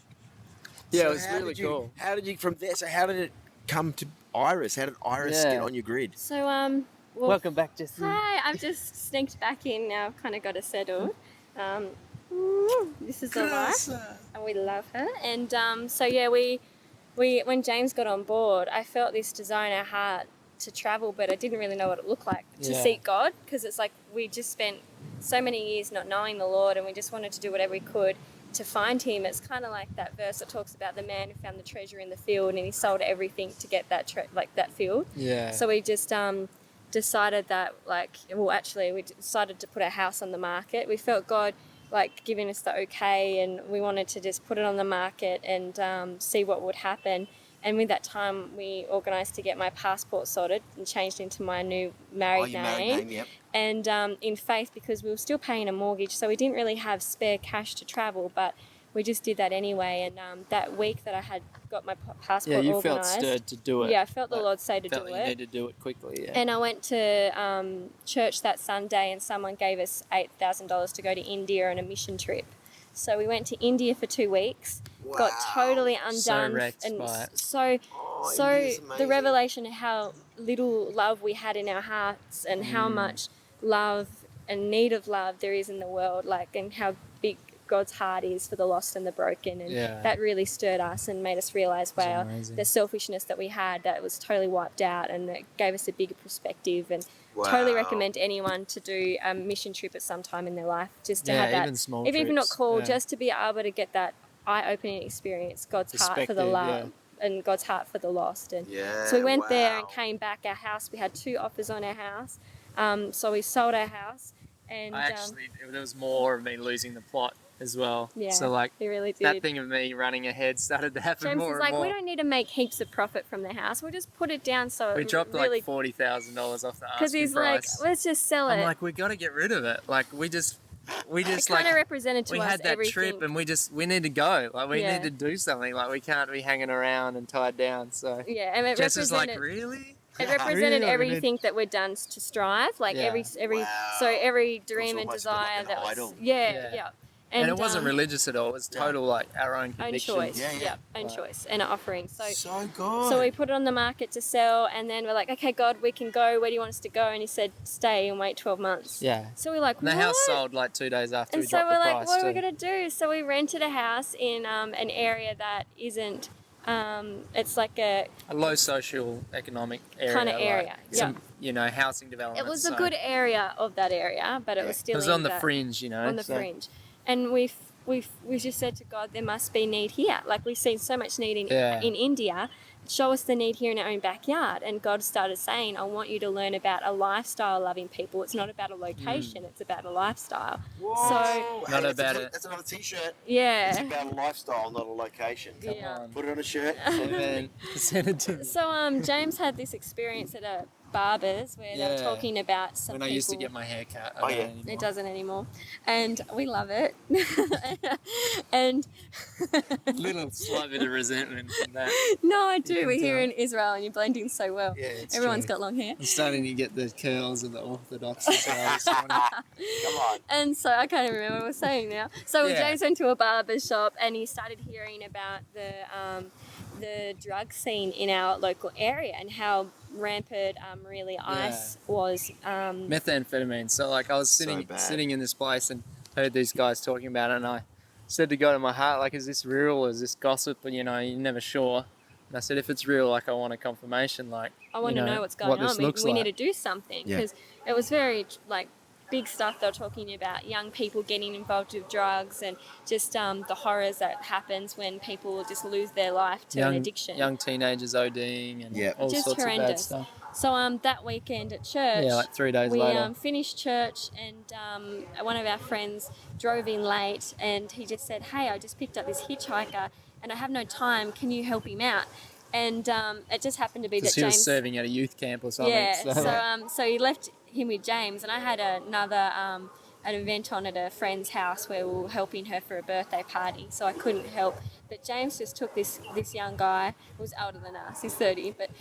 yeah, it was really cool.
How did you from there? So how did it come to Iris? How did Iris get on your grid?
So
welcome back, Jesse.
Hi, I've just sneaked back in now. I've kind of got her settled. This is Iris, and we love her. And so yeah, we when James got on board, I felt this desire in our heart to travel, but I didn't really know what it looked like to seek God, because it's like we just spent so many years not knowing the Lord, and we just wanted to do whatever we could to find him. It's kind of like that verse that talks about the man who found the treasure in the field, and he sold everything to get that that field.
Yeah.
So we just decided that we decided to put our house on the market. We felt God like giving us the okay, and we wanted to just put it on the market and see what would happen. And with that time, we organised to get my passport sorted and changed into my new married name.
Yep.
And in faith, because we were still paying a mortgage, so we didn't really have spare cash to travel, but we just did that anyway. And that week that I had got my passport
you
organised,
felt stirred to do it.
Yeah, I felt the Lord say to do
felt
it.
You need to do it quickly. Yeah.
And I went to church that Sunday, and someone gave us $8,000 to go to India on a mission trip. So we went to India for 2 weeks.
Wow.
Got totally undone,
So wrecked
and
by it.
so
India's
the
amazing.
revelation of how little love we had in our hearts, and how much love and need of love there is in the world, like, and how big God's heart is for the lost and the broken, and that really stirred us and made us realize, wow, the selfishness that we had, that was totally wiped out, and it gave us a bigger perspective. And totally recommend anyone to do a mission trip at some time in their life, just to have that,
even small
even if you're not
trips,
called, just to be able to get that eye-opening experience, God's heart for the love and God's heart for the lost. And so we went there and came back. Our house, we had 2 offers on our house, so we sold our house. And
there was more of me losing the plot as well. Yeah, so like
we really did.
That thing of me running ahead started to happen
James
more
was
and
like,
more.
we don't need to make heaps of profit from the house. We'll just put it down so
we
it
dropped
really...
like $40,000 off the asking price.
Because he's like, let's just sell it.
I'm like, we got to get rid of it. Like we just
it kind of represented to us
we had that
everything.
trip, and we need to go. Like we need to do something. Like we can't be hanging around and tied down. So
yeah, and it
Jess is
represented,
like, really?
It represented everything that we'd done to strive, like every so every dream and desire that was And
it wasn't religious at all. It was total like our own conviction.
Own choice. Own choice and an offering.
So good.
So we put it on the market to sell, and then we're like, okay, God, we can go. Where do you want us to go? And he said, stay and wait 12 months.
Yeah.
So we're like,
and the house sold like 2 days after we dropped the price.
And so we're like, what are we going to do? So we rented a house in an area that isn't, it's like a
low social economic area.
Kind of area.
Like some, housing development.
It was a good area of that area, but it was still
it was on the fringe,
On the fringe. And we just said to God, there must be need here. Like, we've seen so much need in India. Show us the need here in our own backyard. And God started saying, I want you to learn about a lifestyle loving people. It's not about a location, it's about a lifestyle.
Whoa.
So
not about it.
That's another t-shirt.
Yeah.
It's about a lifestyle, not a location. Come on. Put it on a shirt.
Send it to me.
So James had this experience at a barber's where they were talking about some
when I
people.
used to get my hair cut.
It doesn't anymore. And we love it. and
little slight bit of resentment from that.
No, I do. We're here in Israel and you're blending so well.
Yeah, it's
Everyone's
true.
got long hair.
I'm starting to get the curls of the Orthodox as well this morning.
Come on.
And so I can't even remember what I was saying now. So James went to a barber shop and he started hearing about the drug scene in our local area and how rampant really ice was.
Methamphetamine. So like I was sitting in this place and heard these guys talking about it, and I said to God in my heart, like, is this real or is this gossip? But you're never sure. And I said, if it's real, like, I want a confirmation. Like,
I want to know what's going on. We need to do something because it was very like big stuff. They were talking about young people getting involved with drugs and just the horrors that happens when people just lose their life to an addiction.
Young teenagers ODing and all
just
sorts
horrendous.
of bad stuff.
So that weekend at church,
like 3 days later,
we finished church, and one of our friends drove in late, and he just said, "Hey, I just picked up this hitchhiker, and I have no time. Can you help him out?" And it just happened to be that
he
James
was serving at a youth camp or something.
Yeah. So he left him with James, and I had another an event on at a friend's house where we were helping her for a birthday party, so I couldn't help. But James just took this young guy, who was older than us, he's 30, but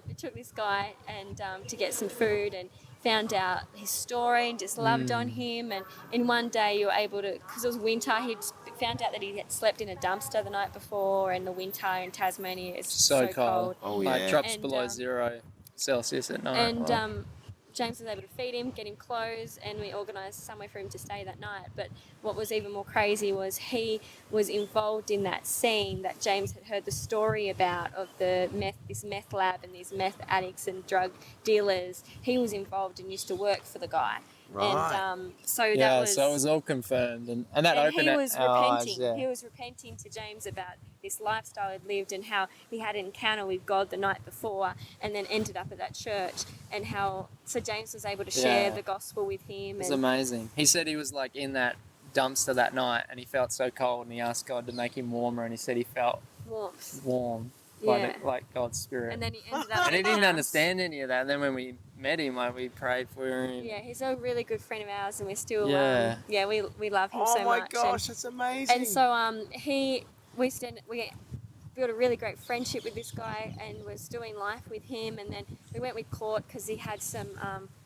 he took this guy and to get some food, and found out his story and just loved on him. And in one day you were able to, because it was winter, he'd found out that he had slept in a dumpster the night before, and the winter in Tasmania is so cold.
Oh,
like drops below 0 Celsius at night.
And James was able to feed him, get him clothes, and we organised somewhere for him to stay that night. But what was even more crazy was he was involved in that scene that James had heard the story about of this meth lab and these meth addicts and drug dealers. He was involved and used to work for the guy.
Right.
And so that was...
so it was all confirmed, and that opened
he was
our
repenting.
eyes.
He was repenting to James about this lifestyle he'd lived, and how he had an encounter with God the night before, and then ended up at that church, and how so James was able to share the gospel with him.
It was amazing. He said he was like in that dumpster that night, and he felt so cold, and he asked God to make him warmer, and he said he felt warm. by
Yeah.
like God's Spirit.
And then he ended up.
And he
with
didn't
us.
understand any of that. And then when we met him, like we prayed for him.
Yeah, he's a really good friend of ours, and we still,
Yeah.
we love him so
Oh my
much.
gosh, that's amazing.
And so we built a really great friendship with this guy, and was doing life with him. And then we went with court because he had some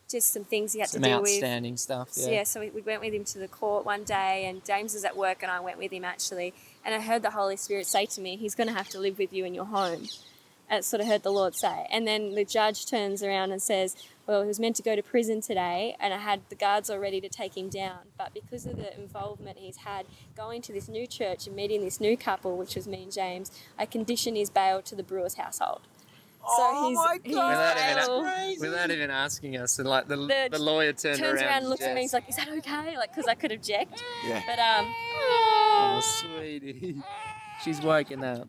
just some things he had
Some
to deal with.
outstanding stuff.
So,
Yeah.
so we went with him to the court one day, and James was at work, and I went with him actually. And I heard the Holy Spirit say to me, "He's going to have to live with you in your home." I sort of heard the Lord say. And then the judge turns around and says, "Well, he was meant to go to prison today, and I had the guards all ready to take him down. But because of the involvement he's had going to this new church and meeting this new couple, which was me and James, I conditioned his bail to the Brewer's household."
Oh my God,
Without even asking us, and like the lawyer turns around
and looks at me. He's like, "Is that okay?" Like, because I could object.
Yeah.
But
Oh, sweetie, she's woken up.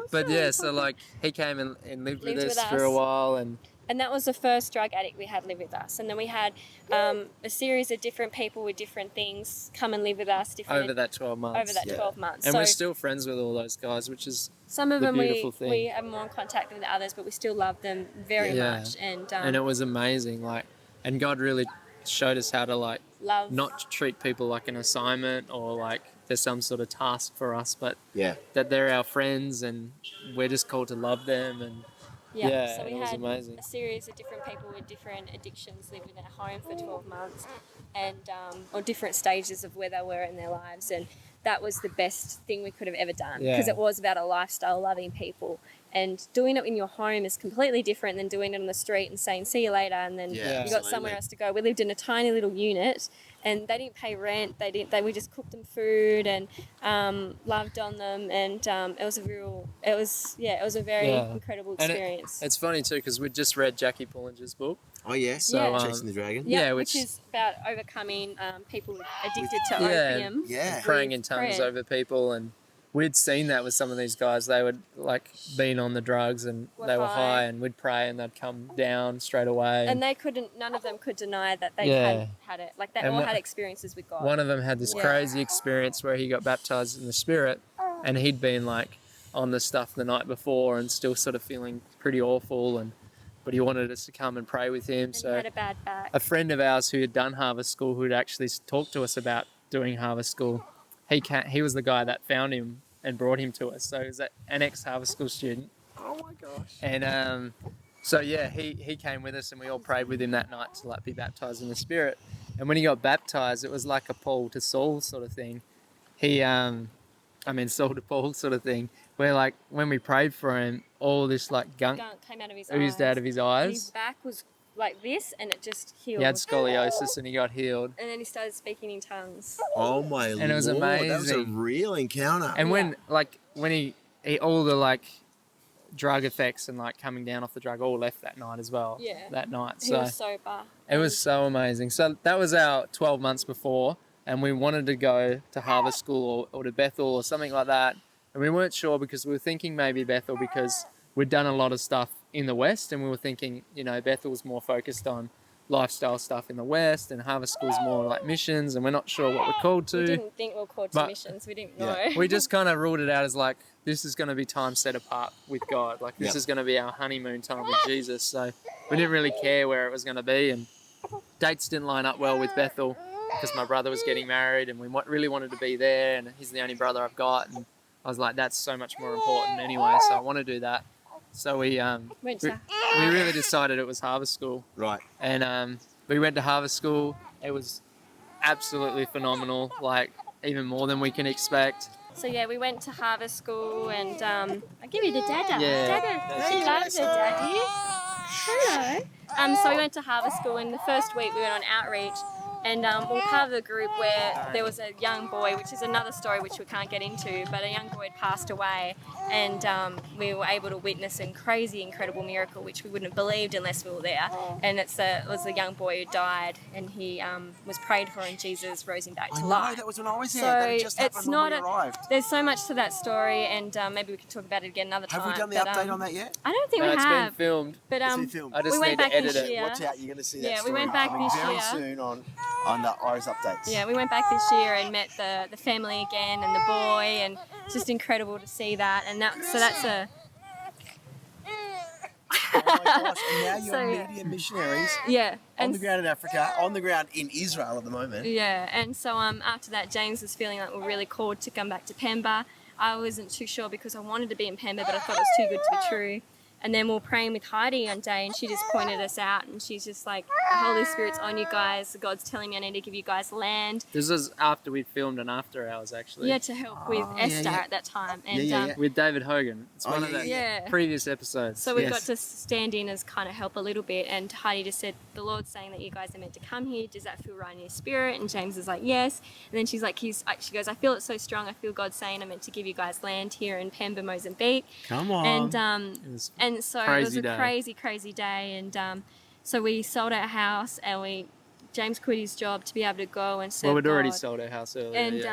But yeah, so like he came and lived with us for a while,
and that was the first drug addict we had live with us. And then we had a series of different people with different things come and live with us.
over that 12 months.
12 months.
And
so
we're still friends with all those guys, which is
some of
the
them
beautiful thing.
we have more contact with the others, but we still love them very much.
And it was amazing. Like, and God really showed us how to like
love,
not treat people like an assignment or like there's some sort of task for us, but
Yeah.
that they're our friends and we're just called to love them. And
so we
it was
had
amazing.
a series of different people with different addictions living at home for 12 months, and or different stages of where they were in their lives. And that was the best thing we could have ever done, because it was about a lifestyle, loving people. And doing it in your home is completely different than doing it on the street and saying, "See you later," and then you got somewhere else to go. We lived in a tiny little unit, and they didn't pay rent. We just cooked them food and loved on them, and it was a very incredible experience.
It's funny too because we just read Jackie Pullinger's book.
Oh yeah,
so
Chasing the Dragon.
Which is about overcoming people addicted to opium.
Yeah,
praying in tongues over people, and we'd seen that with some of these guys. They would like been on the drugs and they were high, and we'd pray and they'd come down straight away.
And none of them could deny that they had it. Like they all had experiences with God.
One of them had this crazy experience where he got baptized in the Spirit, and he'd been like on the stuff the night before and still sort of feeling pretty awful, but he wanted us to come and pray with him.
And
so
he had a bad back.
A friend of ours who had done Harvest School, who'd actually talked to us about doing Harvest School, he was the guy that found him and brought him to us. So he was an ex-Harvest School student.
Oh my gosh.
And he came with us, and we all prayed with him that night to like be baptized in the Spirit. And when he got baptized, it was like a Paul to Saul sort of thing. Saul to Paul sort of thing, where like when we prayed for him, all this like gunk
came out of his
oozed out of his
And
eyes.
his back was like this, and it just healed.
He had scoliosis and he got healed.
And then he started speaking in tongues.
Oh my Lord.
And it was amazing.
That was a real encounter.
And when he all the like drug effects and like coming down off the drug all left that night as well.
Yeah.
That night.
He was sober.
It was so amazing. So that was our 12 months before, and we wanted to go to Harvest School or to Bethel or something like that. And we weren't sure because we were thinking maybe Bethel because we'd done a lot of stuff in the West, and we were thinking, Bethel's more focused on lifestyle stuff in the West, and Harvest School's more like missions, and we're not sure what we're called to.
We didn't think we were called to missions. We didn't know.
We just kind of ruled it out as like, this is going to be time set apart with God. Like, this is going to be our honeymoon time with Jesus. So we didn't really care where it was going to be, and dates didn't line up well with Bethel because my brother was getting married, and we really wanted to be there, and he's the only brother I've got, and I was like, that's so much more important anyway, so I want to do that. So we really decided it was Harvest School.
Right.
And we went to Harvest School. It was absolutely phenomenal, like even more than we can expect.
So we went to Harvest School, and I'll give you the dada.
Yeah.
Dada. She loves her daddy. Hello. So we went to Harvest School, and the first week we went on outreach. And we were part of the group where there was a young boy, which is another story which we can't get into, but a young boy had passed away, and we were able to witness a crazy, incredible miracle which we wouldn't have believed unless we were there. And it was a young boy who died, and he was prayed for, and Jesus rose him back to life.
That was when I was there.
So
that just happened when we arrived.
There's so much to that story, and maybe we can talk about it again another time.
Have we done the update on that yet?
I don't think we
It's
have.
been filmed.
But
It's been filmed.
I just
we went
need to
back
edit
this
it.
year.
Watch out, you're going to see that
Yeah, we
story
went back
coming
this
very
year.
soon on the Iris updates.
Yeah, we went back this year and met the family again and the boy, and it's just incredible to see that. And that's
my gosh. And now you're
So, yeah.
media missionaries
Yeah.
on
And
the ground in Africa, on the ground in Israel at the moment.
yeah, and so after that, James was feeling like we're really called to come back to Pemba. I wasn't too sure because I wanted to be in Pemba, but I thought it was too good to be true. And then we were praying with Heidi one day, and she just pointed us out, and she's just like, the Holy Spirit's on you guys. God's telling me I need to give you guys land.
This was after we filmed an after hours, actually.
Yeah, to help with Esther at that time. And
with David Hogan. It's one of the
yeah.
previous episodes.
So we got to stand in as kind of help a little bit, and Heidi just said, the Lord's saying that you guys are meant to come here. Does that feel right in your spirit? And James is like, yes. And then she's like, she goes, I feel it so strong. I feel God saying I'm meant to give you guys land here in Pemba, Mozambique.
Come on.
And so it was a crazy day. And so we sold our house, and James quit his job to be able to go and serve
Well, we'd already
God.
sold our house earlier.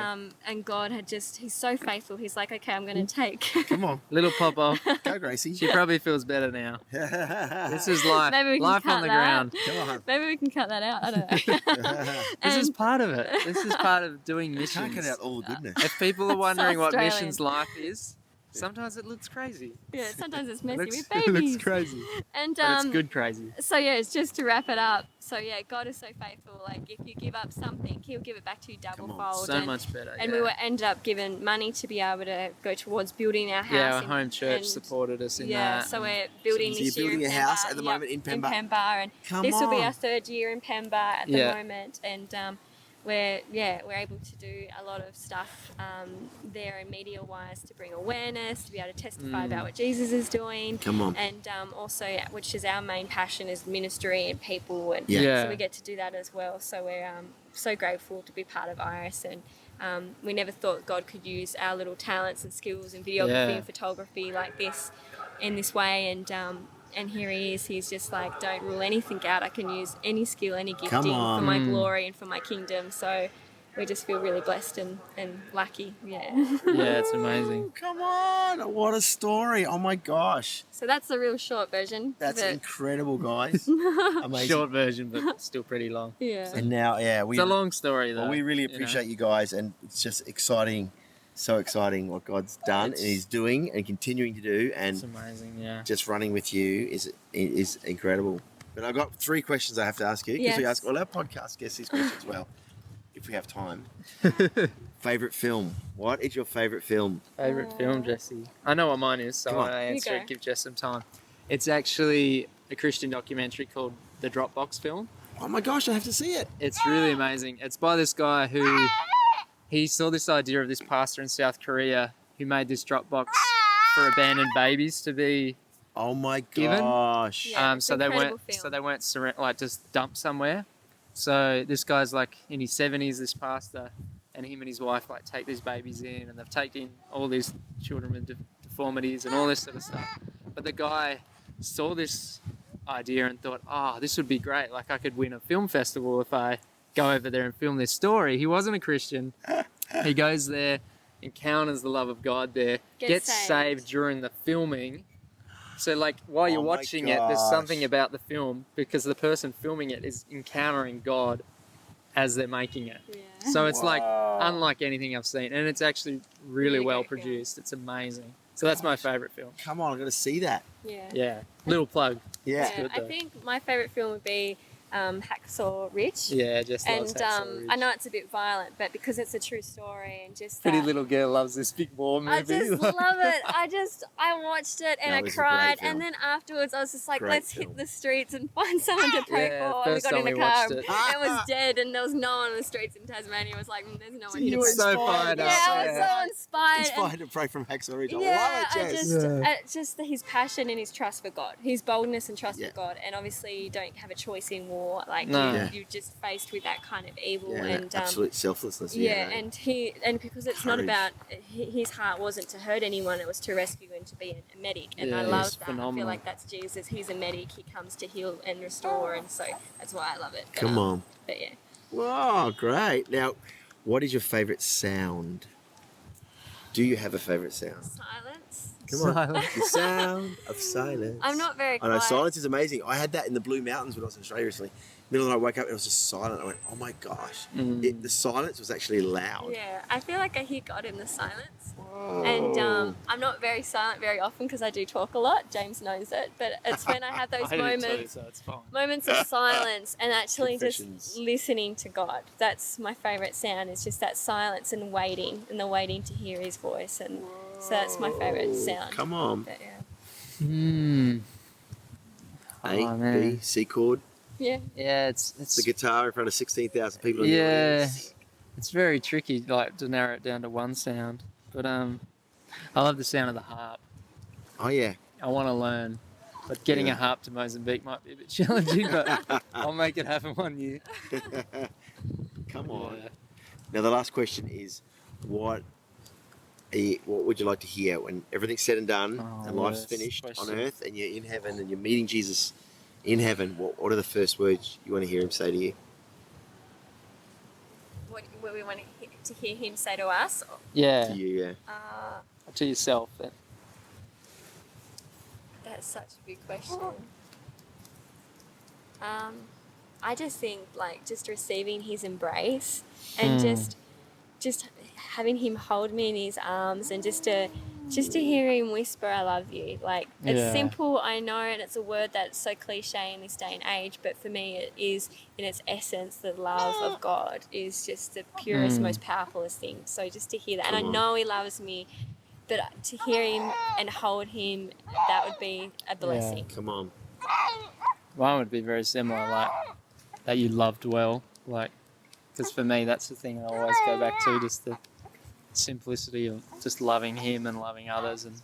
And God had he's so faithful. He's like, okay, I'm going to take.
Come on.
Little pop off.
Go, Gracie.
She probably feels better now. This is life.
Maybe we can
Life
cut
on the
that.
ground.
Come on.
Maybe we can cut that out. I don't know.
This is part of it. This is part of doing missions.
Can't cut out all the goodness.
If people are wondering what
Australian.
missions life is, sometimes it looks crazy.
Yeah, sometimes it's messy with
It
babies.
looks crazy.
And
But it's good crazy.
So yeah, it's just to wrap it up. So yeah, God is so faithful. Like if you give up something, He'll give it back to you double fold.
So much better.
And we ended up given money to be able to go towards building our house.
Yeah, our home church supported us in that.
Yeah, so we're building
So
this
you're
year
building
in
a
Pemba.
house at the moment in Pemba?
In Pemba, and this will be our 3rd year in Pemba at the moment. And we're able to do a lot of stuff there and media wise to bring awareness, to be able to testify about what Jesus is doing.
Come on.
And also, which is our main passion, is ministry and people, and so we get to do that as well. So we're so grateful to be part of Iris, and we never thought God could use our little talents and skills in videography and photography like this in this way. And here he is. He's just like, don't rule anything out. I can use any skill, any gifting for my glory and for my kingdom. So we just feel really blessed and lucky. Yeah.
Yeah, it's amazing.
Come on. What a story. Oh my gosh.
So that's the real short version.
That's incredible, guys. Amazing.
Short version, but still pretty long.
Yeah.
And now,
it's a long story though.
Well, we really appreciate you guys, and it's just exciting. So exciting what God's done and He's doing and continuing to do, and
it's amazing, yeah.
Just running with you is incredible. But I've got 3 questions I have to ask you, because we ask all our podcast guests these questions as well, if we have time. Favorite film? What is your favorite film?
Favorite film, Jesse? I know what mine is, so I'll answer it. Give Jess some time. It's actually a Christian documentary called The Dropbox Film.
Oh my gosh, I have to see it.
It's really amazing. It's by this guy who. He saw this idea of this pastor in South Korea who made this Dropbox for abandoned babies to be given.
Yeah,
so they weren't just dumped somewhere. So this guy's like in his 70s, this pastor, and him and his wife like take these babies in, and they've taken in all these children with deformities and all this sort of stuff. But the guy saw this idea and thought, this would be great. Like I could win a film festival if I go over there and film this story. He wasn't a Christian. He goes there, encounters the love of God there, gets saved during the filming. So like while you're watching it, there's something about the film, because the person filming it is encountering God as they're making it. Yeah. So it's like unlike anything I've seen, and it's actually really well produced. It's amazing. So that's my favourite film.
Come on, I've got to see that.
Yeah.
Little plug.
Yeah. I think my favourite film would be Hacksaw Ridge.
Yeah, just loves Hacksaw Ridge.
I know it's a bit violent, but because it's a true story and just
Pretty little girl loves this big war movie.
I just love it. I watched it and I cried, and then afterwards I was just like, let's hit the streets and find someone to pray for. And we got in the car. It was dead, and there was no one on the streets in Tasmania. It was like, there's no one here.
You were so fired up.
Yeah, I was so inspired.
Inspired to pray from Hacksaw Ridge.
Just his passion and his trust for God, his boldness and trust for God, and obviously you don't have a choice in war. Like you're just faced with that kind of evil and
absolute selflessness.
And because it's not about his heart wasn't to hurt anyone, it was to rescue and to be a medic. And I love that.
Phenomenal.
I feel like that's Jesus. He's a medic. He comes to heal and restore, and so that's why I love it.
Come on.
But yeah.
Wow, great. Now, what is your favourite sound? Do you have a favourite sound?
Silence.
Come on. The sound of silence.
I'm not very quiet.
I know, silence is amazing. I had that in the Blue Mountains when I was in Australia recently. Middle of the night, I woke up, it was just silent. I went, oh my gosh. The silence was actually loud.
Yeah, I feel like I hear God in the silence.
Whoa.
And I'm not very silent very often because I do talk a lot. James knows it. But it's when I have those
I do
moments,
too, so it's fine.
moments of silence and actually just
Confessions.
listening to God. That's my favourite sound. It's just that silence and waiting and the waiting to hear his voice. And so that's my favourite sound.
Come on.
But, yeah.
A, B, C chord.
Yeah.
Yeah, it's
The guitar in front of 16,000 people in the audience.
it's very tricky, like to narrow it down to one sound. But I love the sound of the harp.
Oh yeah.
I want to learn, but getting a harp to Mozambique might be a bit challenging. But I'll make it happen one year.
Come on.
Yeah.
Now the last question is, what would you like to hear when everything's said and done and life's
worst
finished
question.
on earth and you're in heaven and you're meeting Jesus in heaven? What are the first words you want to hear him say to you?
What we want to hear him say to us?
Yeah,
To you, yeah.
to yourself. Then.
That's such a big question. I just think like just receiving his embrace and just having him hold me in his arms and just to hear him whisper I love you. Like it's simple, I know, and it's a word that's so cliche in this day and age, but for me it is in its essence the love of God is just the purest, most powerfulest thing. So just to hear that, and I know he loves me, but to hear him and hold him, that would be a blessing.
Come on.
Mine would be very similar, like that you loved well, like because for me that's the thing I always go back to, just the simplicity of just loving him and loving others. And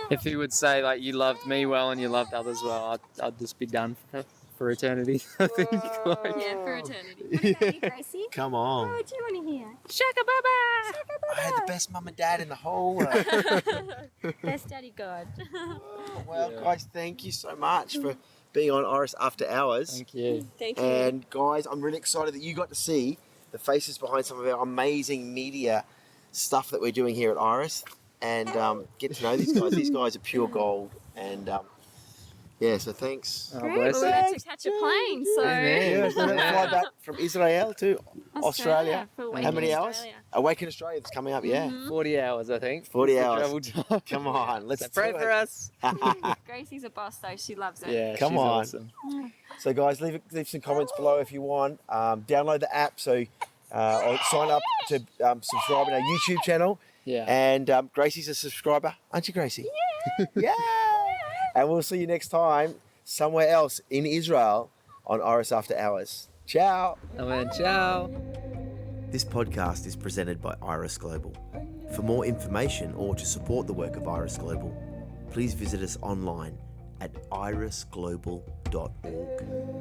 if he would say like you loved me well and you loved others well, I'd just be done for eternity. I think. Like,
Yeah, for eternity. What about you, Gracie?
Come on.
What do you want to hear? Shaka Baba!
I had the best mum and dad in the whole world.
Best daddy God.
Well, guys, thank you so much for being on Iris After Hours.
thank you.
Thank you.
And guys, I'm really excited that you got to see the faces behind some of our amazing media stuff that we're doing here at Iris, and get to know these guys. These guys are pure gold, and so thanks.
Oh,
Great,
bless
we're
you.
about to catch a plane, so
Amen.
We're going to fly back from Israel to Australia.
for
How many hours?
Australia.
Awaken Australia. It's coming up. Yeah,
40 hours, I think.
40
That's the
hours.
travel time.
Come on, let's
So pray
do
for
it.
us.
Gracie's a boss, though. She loves it.
Yeah,
Come
she's
on.
awesome.
So guys, leave some comments below if you want. Download the app, or sign up to subscribe on our YouTube channel.
Yeah.
And Gracie's a subscriber, aren't you, Gracie? Yeah. Yeah. And we'll see you next time somewhere else in Israel on Iris After Hours. Ciao.
Amen. Ciao.
This podcast is presented by Iris Global. For more information or to support the work of Iris Global, please visit us online at irisglobal.org.